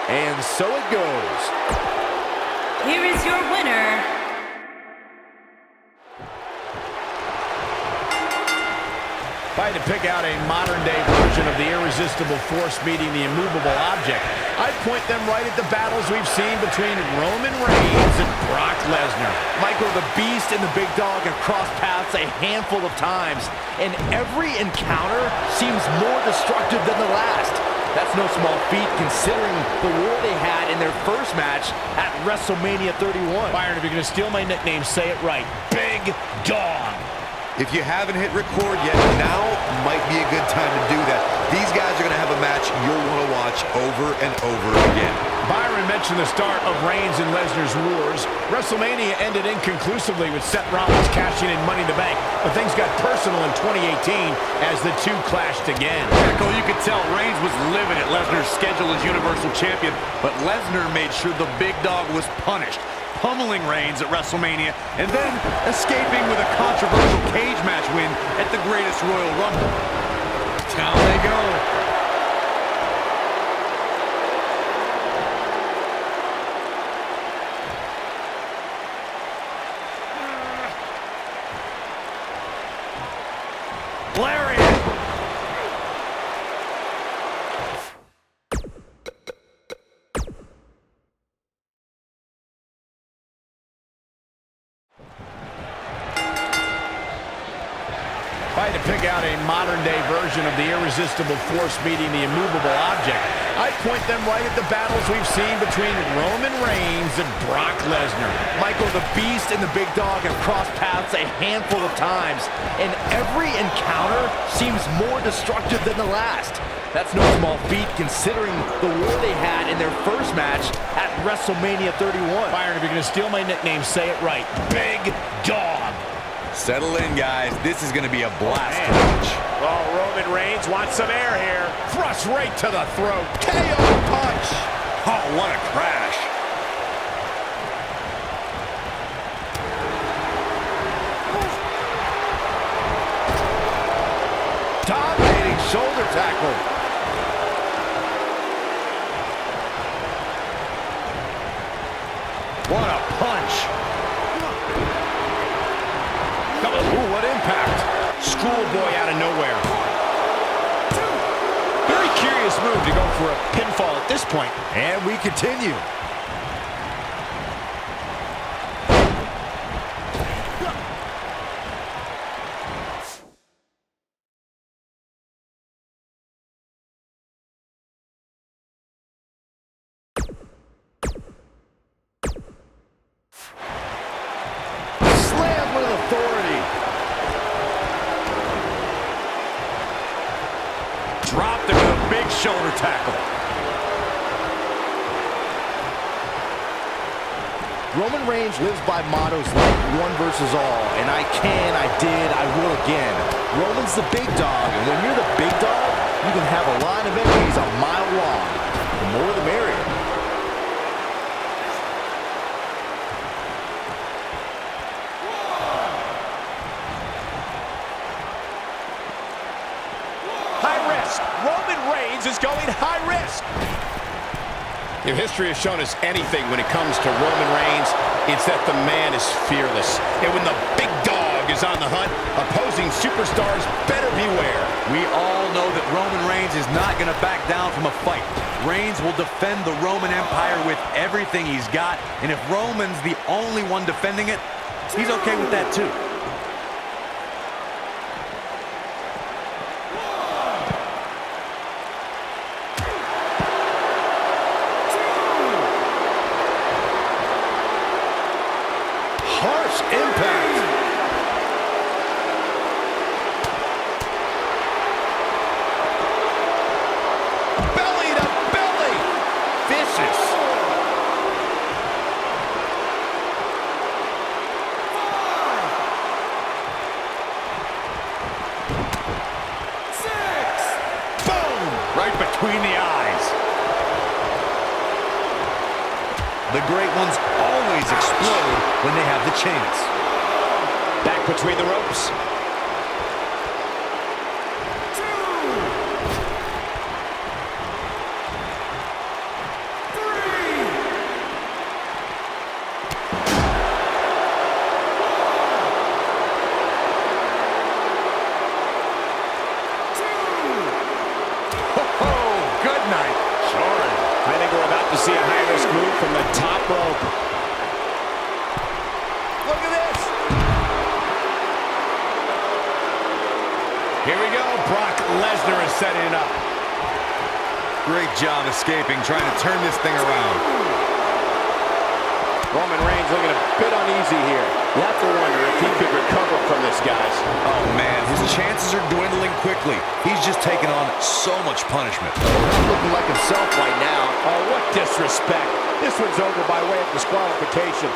And so it goes. Here is your winner, If I had to pick out a modern-day version of the irresistible force meeting the immovable object, I'd point them right at the battles we've seen between Roman Reigns and Brock Lesnar. Michael, the Beast and the Big Dog have crossed paths a handful of times, and every encounter seems more destructive than the last. That's no small feat considering the war they had in their first match at WrestleMania 31. Byron, if you're going to steal my nickname, say it right. Big Dog. If you haven't hit record yet, now might be a good time to do that. These guys are going to have a match you'll want to watch over and over again. Byron mentioned the start of Reigns and Lesnar's wars. WrestleMania ended inconclusively with Seth Rollins cashing in Money in the Bank, but things got personal in 2018 as the two clashed again. Michael, you could tell Reigns was livid at Lesnar's schedule as Universal Champion, but Lesnar made sure the Big Dog was punished, pummeling Reigns at WrestleMania, and then escaping with a controversial cage match win at the Greatest Royal Rumble. Down they go. Lariat. If I had to pick out a modern-day version of the irresistible force meeting the immovable object, I'd point them right at the battles we've seen between Roman Reigns and Brock Lesnar. Michael, the Beast and the Big Dog have crossed paths a handful of times, and every encounter seems more destructive than the last. That's no small feat considering the war they had in their first match at WrestleMania 31. Byron, if you're going to steal my nickname, say it right. Big Dog. Settle in, guys. This is going to be a blast to Man. watch. Oh, Roman Reigns wants some air here. Thrust right to the throat. KO punch. Oh, what a crash. Dominating shoulder tackle. What a punch. Ooh, what impact. Schoolboy out of nowhere. Very curious move to go for a pinfall at this point. And we continue. Slam with authority. Dropped him with a big shoulder tackle. Roman Reigns lives by mottos like one versus all, and I can, I did, I will again. Roman's the big dog, and when you're the big dog, you can have a line of enemies a mile long. The more the merrier. High risk. Roman Reigns is going high risk. If history has shown us anything when it comes to Roman Reigns, it's that the man is fearless. And when the big dog is on the hunt, opposing superstars better beware. We all know that Roman Reigns is not going to back down from a fight. Reigns will defend the Roman Empire with everything he's got, and if Roman's the only one defending it, he's okay with that too. Harsh impact. Belly to belly. Vicious. Boom! Right between the eyes. The great ones always explode when they have the chance. Back between the ropes. to see a high-risk move from the top rope. Look at this. Here we go. Brock Lesnar is setting it up. Great job escaping, trying to turn this thing around. Roman Reigns looking a bit uneasy here. You have to wonder if he could recover from this, guys. Oh, man, his chances are dwindling quickly. He's just taken on so much punishment. He's looking like himself right now. Oh, what disrespect. This one's over by way of disqualification.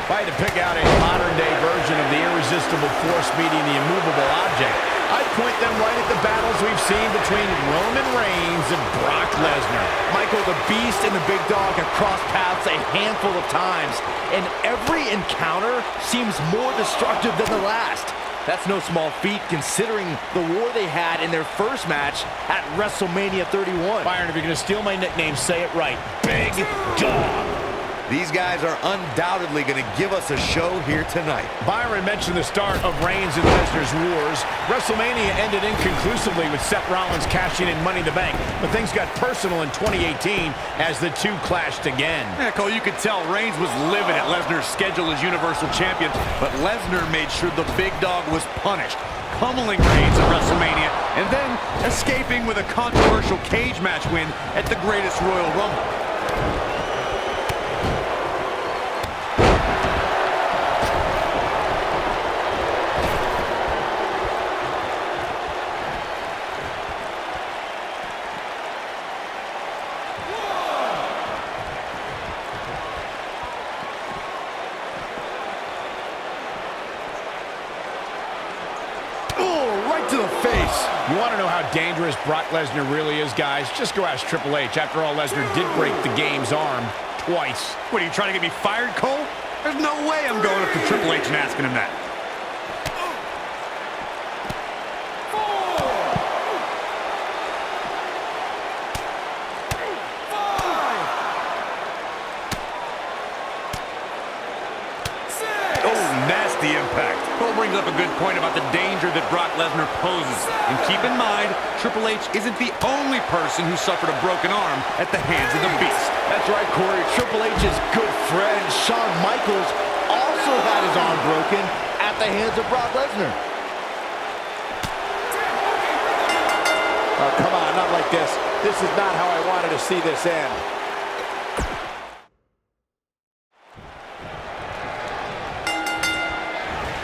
If I had to pick out a modern-day version of the irresistible force meeting the immovable object, I'd point them right at the battles we've seen between Roman Reigns and Brock Lesnar. Michael, the Beast and the Big Dog have crossed paths a handful of times, and every encounter seems more destructive than the last. That's no small feat considering the war they had in their first match at WrestleMania 31. Byron, if you're going to steal my nickname, say it right. Big Dog. These guys are undoubtedly going to give us a show here tonight. Byron mentioned the start of Reigns and Lesnar's wars. WrestleMania ended inconclusively with Seth Rollins cashing in Money in the Bank, but things got personal in 2018 as the two clashed again. Yeah, Cole, you could tell Reigns was livid at Lesnar's schedule as Universal Champion, but Lesnar made sure the Big Dog was punished, pummeling Reigns at WrestleMania, and then escaping with a controversial cage match win at the Greatest Royal Rumble. To the face. You want to know how dangerous Brock Lesnar really is, guys? Just go ask Triple H. After all, Lesnar did break the game's arm twice. What, are you trying to get me fired, Cole? There's no way I'm going up to Triple H and asking him that. The impact. Cole brings up a good point about the danger that Brock Lesnar poses. And keep in mind, Triple H isn't the only person who suffered a broken arm at the hands of the Beast. That's right, Corey. Triple H's good friend, Shawn Michaels, also had his arm broken at the hands of Brock Lesnar. Oh, come on, not like this. This is not how I wanted to see this end.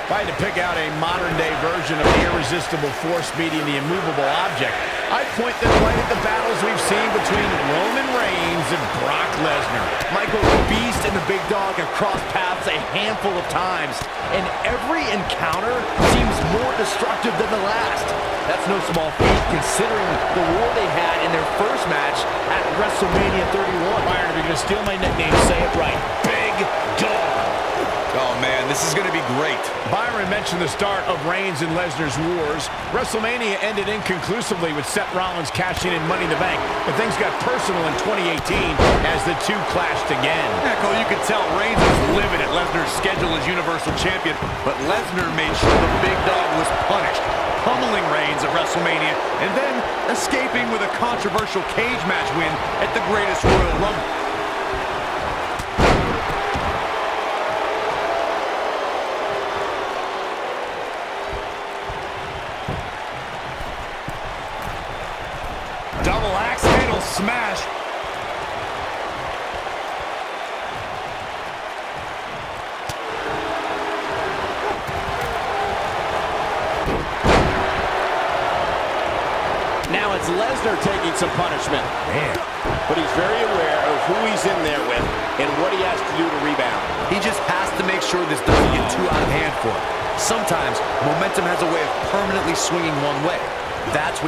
If I had to pick out a modern-day version of the irresistible force meeting the immovable object, I'd point them right at the battles we've seen between Roman Reigns and Brock Lesnar. Michael, the Beast and the Big Dog have crossed paths a handful of times, and every encounter seems more destructive than the last. That's no small feat considering the war they had in their first match at WrestleMania 31. Byron, if you're going to steal my nickname, say it right. Big Dog. Oh, man, this is going to be great. Byron mentioned the start of Reigns and Lesnar's wars. WrestleMania ended inconclusively with Seth Rollins cashing in Money in the Bank, but things got personal in 2018 as the two clashed again. Yeah, Cole, you could tell Reigns was livid at Lesnar's schedule as Universal Champion, but Lesnar made sure the Big Dog was punished, pummeling Reigns at WrestleMania, and then escaping with a controversial cage match win at the Greatest Royal Rumble. Double axe handle smash. Now it's Lesnar taking some punishment. Man. But he's very aware of who he's in there with and what he has to do to rebound. He just has to make sure this doesn't get too out of hand for him. Sometimes momentum has a way of permanently swinging one way. That's what